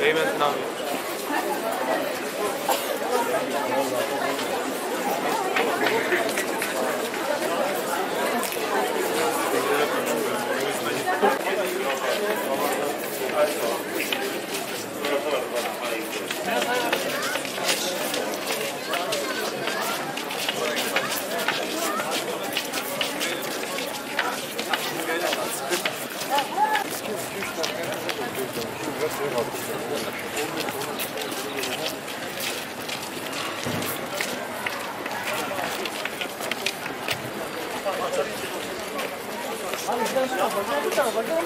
Eymen abi.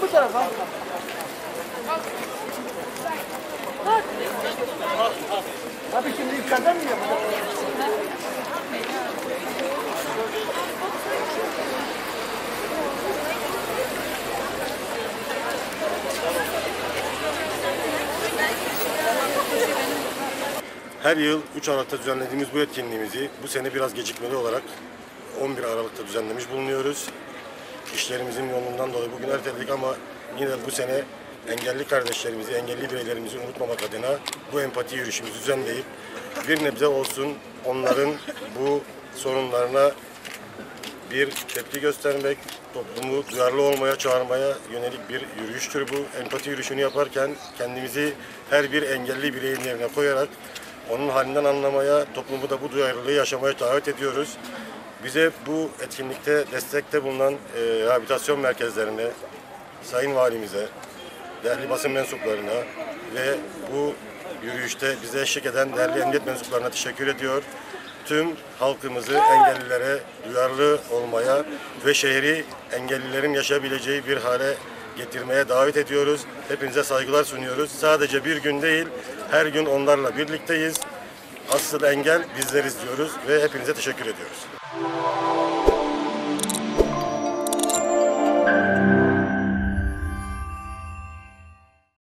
Bu tarafa. Abi şimdi yukarıdan mı yapacağız? Her yıl 3 Aralık'ta düzenlediğimiz bu etkinliğimizi bu sene biraz gecikmeli olarak 11 Aralık'ta düzenlemiş bulunuyoruz. İşlerimizin yoğunluğundan dolayı bugün erteledik ama yine bu sene engelli kardeşlerimizi, engelli bireylerimizi unutmamak adına bu empati yürüyüşümüzü düzenleyip bir nebze olsun onların bu sorunlarına bir tepki göstermek, toplumu duyarlı olmaya çağırmaya yönelik bir yürüyüştür bu. Empati yürüyüşünü yaparken kendimizi her bir engelli bireyin yerine koyarak onun halinden anlamaya, toplumu da bu duyarlılığı yaşamaya davet ediyoruz. Bize bu etkinlikte destekte bulunan rehabilitasyon merkezlerine, Sayın Valimize, değerli basın mensuplarına ve bu yürüyüşte bize eşlik eden değerli emniyet mensuplarına teşekkür ediyor. Tüm halkımızı engellilere duyarlı olmaya ve şehri engellilerin yaşayabileceği bir hale getirmeye davet ediyoruz. Hepinize saygılar sunuyoruz. Sadece bir gün değil, her gün onlarla birlikteyiz. Asıl engel bizleriz diyoruz ve hepinize teşekkür ediyoruz.